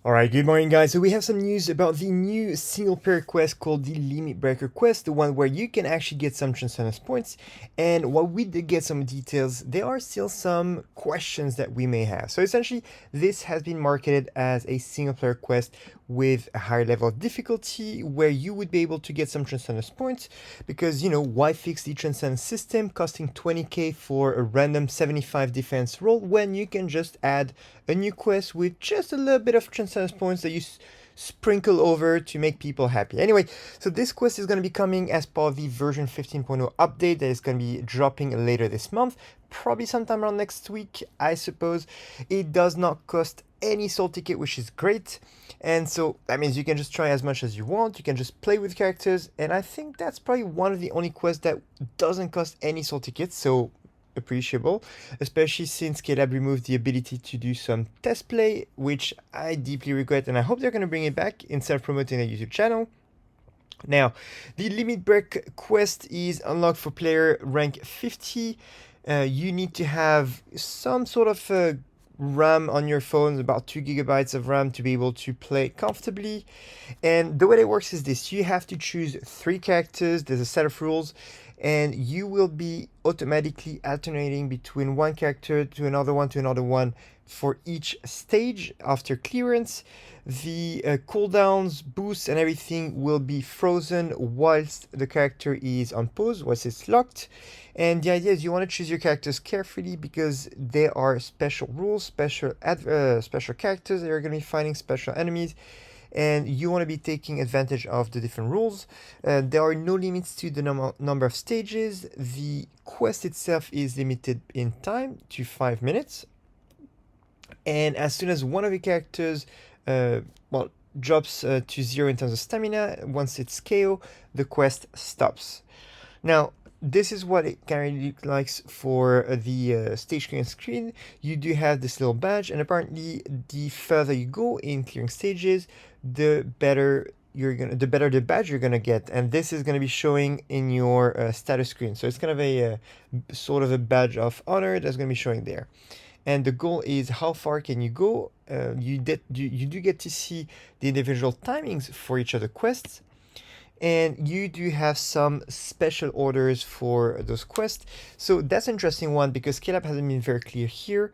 Alright, good morning guys. So we have some news about the new single player quest called the Limit Breaker quest, the one where you can actually get some transcendence points. And while we did get some details, there are still some questions that we may have. So essentially, this has been marketed as a single player quest with a higher level of difficulty where you would be able to get some transcendence points because, you know, why fix the transcendence system costing 20k for a random 75 defense roll when you can just add a new quest with just a little bit of transcendence points that you sprinkle over to make people happy. Anyway, so this quest is going to be coming as part of the version 15.0 update that is going to be dropping later this month, probably sometime around next week, I suppose. It does not cost any soul ticket, which is great. And so that means you can just try as much as you want. You can just play with characters. And I think that's probably one of the only quests that doesn't cost any soul tickets. So appreciable, especially since Caleb removed the ability to do some test play, which I deeply regret, and I hope they're going to bring it back instead of promoting their YouTube channel. Now, the Limit Break quest is unlocked for player rank 50. You need to have some sort of RAM on your phone, about 2 gigabytes of RAM to be able to play comfortably. And the way it works is this: you have to choose 3 characters, there's a set of rules, and you will be automatically alternating between one character to another one for each stage. After clearance, the cooldowns, boosts, and everything will be frozen whilst the character is on pause, whilst it's locked. And the idea is you want to choose your characters carefully because there are special rules, special characters that you're going to be fighting, special enemies, and you want to be taking advantage of the different rules. There are no limits to the number of stages. The quest itself is limited in time to 5 minutes. And as soon as one of your characters drops to 0 in terms of stamina, once it's KO, the quest stops. Now, this is what it currently looks like for the stage clearing screen. You do have this little badge, and apparently the further you go in clearing stages, the better the badge you're gonna get, and this is gonna be showing in your status screen. So it's kind of a sort of a badge of honor that's gonna be showing there. And the goal is how far can you go. You do get to see the individual timings for each of the quests. And you do have some special orders for those quests. So that's an interesting one because Caleb hasn't been very clear here.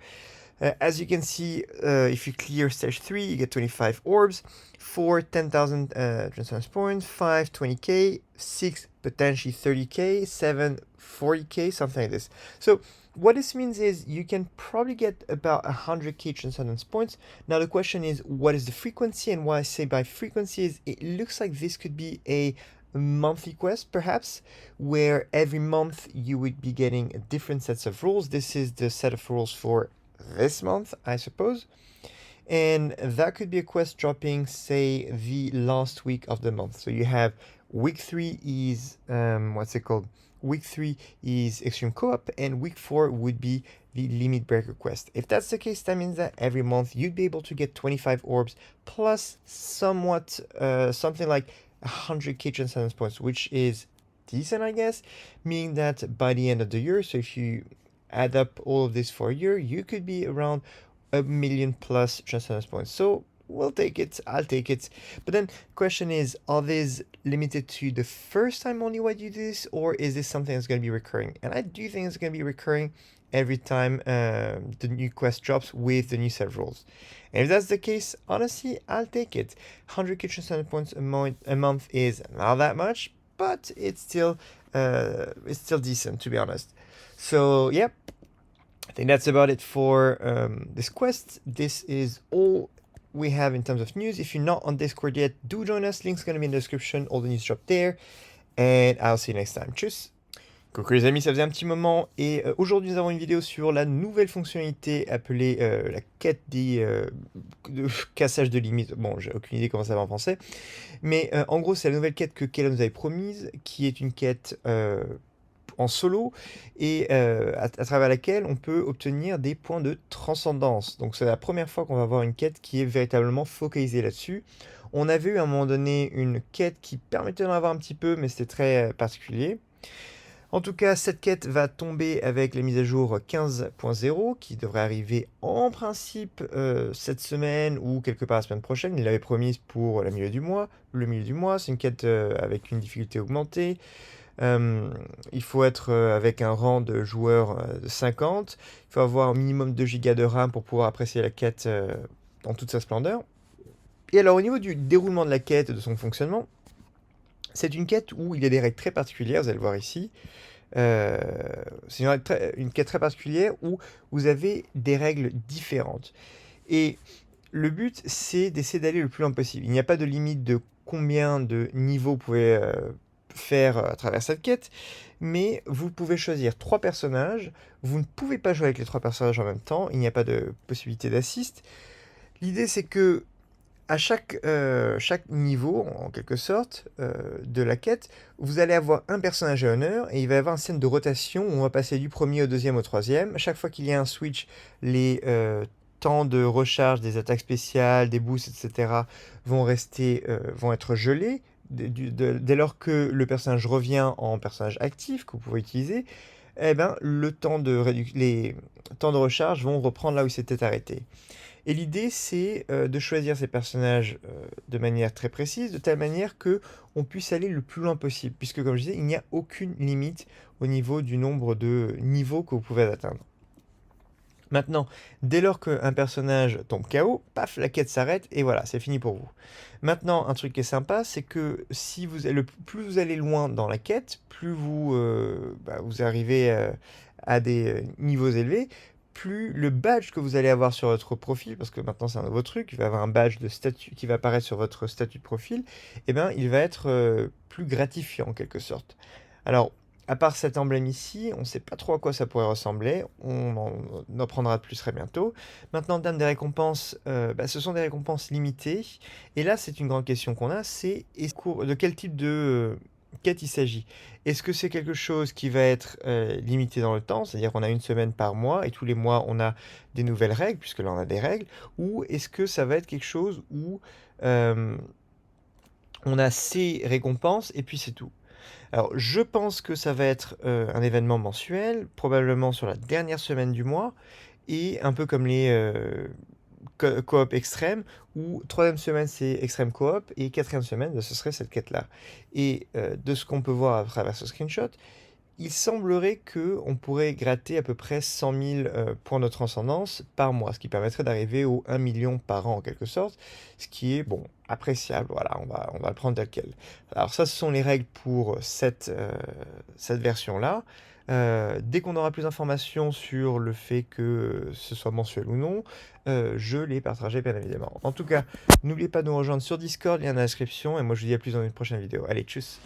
As you can see, if you clear stage 3, you get 25 orbs, 4, 10,000 transcendence points, 5, 20k, 6, potentially 30k, 7, 40k, something like this. So what this means is you can probably get about 100k transcendence points. Now the question is, what is the frequency? And what I say by frequency is it looks like this could be a monthly quest perhaps, where every month you would be getting different sets of rules. This is the set of rules for this month, I suppose. And that could be a quest dropping, say, the last week of the month. So you have week 3 is, Week 3 is Extreme Co-op, and week 4 would be the Limit Breaker quest. If that's the case, that means that every month you'd be able to get 25 orbs plus somewhat, something like 100k transcendence points, which is decent, I guess, meaning that by the end of the year, so if you add up all of this for a year, you could be around 1 million plus transcendence points. So we'll take it, I'll take it. But then the question is, are these limited to the first time only when you do this, or is this something that's going to be recurring? And I do think it's going to be recurring every time the new quest drops with the new set of rules. And if that's the case, honestly, I'll take it. 100k transcendence points a month is not that much, but it's still decent, to be honest. So yep, I think that's about it for this quest. This is all we have in terms of news. If you're not on Discord yet, do join us. Link's gonna be in the description. All the news drop there. And I'll see you next time. Tchuss. Coucou les amis, ça faisait un petit moment et aujourd'hui nous avons une vidéo sur la nouvelle fonctionnalité appelée la quête de cassage de limites. Bon, j'ai aucune idée comment ça va en français, mais en gros c'est la nouvelle quête que Caleb nous avait promise, qui est une quête en solo et à travers laquelle on peut obtenir des points de transcendance. Donc c'est la première fois qu'on va avoir une quête qui est véritablement focalisée là-dessus. On avait eu à un moment donné une quête qui permettait d'en avoir un petit peu, mais c'était très particulier. En tout cas, cette quête va tomber avec la mise à jour 15.0 qui devrait arriver en principe cette semaine ou quelque part la semaine prochaine. Il l'avait promise pour le milieu du mois. Le milieu du mois, c'est une quête avec une difficulté augmentée. Il faut être avec un rang de joueur de 50. Il faut avoir un minimum de gigas de RAM pour pouvoir apprécier la quête dans toute sa splendeur. Et alors au niveau du déroulement de la quête et de son fonctionnement, c'est une quête où il y a des règles très particulières, vous allez le voir ici. C'est une quête très particulière où vous avez des règles différentes. Et le but, c'est d'essayer d'aller le plus loin possible. Il n'y a pas de limite de combien de niveaux vous pouvez faire à travers cette quête, mais vous pouvez choisir 3 personnages. Vous ne pouvez pas jouer avec les 3 personnages en même temps, il n'y a pas de possibilité d'assist. L'idée, c'est que à chaque niveau, en quelque sorte, de la quête, vous allez avoir un personnage à honneur et il va y avoir une scène de rotation où on va passer du premier au deuxième au troisième. À chaque fois qu'il y a un switch, les temps de recharge des attaques spéciales, des boosts, etc. vont être gelés. Dès lors que le personnage revient en personnage actif que vous pouvez utiliser, eh ben, les temps de recharge vont reprendre là où ils s'étaient arrêtés. Et l'idée, c'est de choisir ces personnages de manière très précise, de telle manière que on puisse aller le plus loin possible, puisque comme je disais, il n'y a aucune limite au niveau du nombre de niveaux que vous pouvez atteindre. Maintenant, dès lors qu'un personnage tombe KO, paf, la quête s'arrête et voilà, c'est fini pour vous. Maintenant, un truc qui est sympa, c'est que si plus vous allez loin dans la quête, plus vous arrivez à des niveaux élevés, plus le badge que vous allez avoir sur votre profil, parce que maintenant c'est un nouveau truc, il va y avoir un badge de statut qui va apparaître sur votre statut de profil, et ben il va être plus gratifiant en quelque sorte. Alors, à part cet emblème ici, on ne sait pas trop à quoi ça pourrait ressembler, on en apprendra de plus très bientôt. Maintenant, en termes des récompenses, ce sont des récompenses limitées, et là c'est une grande question qu'on a, c'est de quel type de quête il s'agit. Est-ce que c'est quelque chose qui va être limité dans le temps, c'est-à-dire qu'on a une semaine par mois, et tous les mois on a des nouvelles règles, puisque là on a des règles, ou est-ce que ça va être quelque chose où on a ces récompenses, et puis c'est tout. Alors, je pense que ça va être un événement mensuel, probablement sur la dernière semaine du mois, et un peu comme les coop extrême, où troisième semaine c'est extrême coop, et quatrième semaine ce serait cette quête-là. Et de ce qu'on peut voir à travers ce screenshot, il semblerait qu'on pourrait gratter à peu près 100 000 points de transcendance par mois, ce qui permettrait d'arriver au 1 million par an en quelque sorte, ce qui est bon, appréciable, voilà, on va le prendre tel quel. Alors ça, ce sont les règles pour cette version-là. Dès qu'on aura plus d'informations sur le fait que ce soit mensuel ou non, je les partagerai bien évidemment. En tout cas, n'oubliez pas de nous rejoindre sur Discord, lien dans la description, et moi je vous dis à plus dans une prochaine vidéo. Allez, tchuss!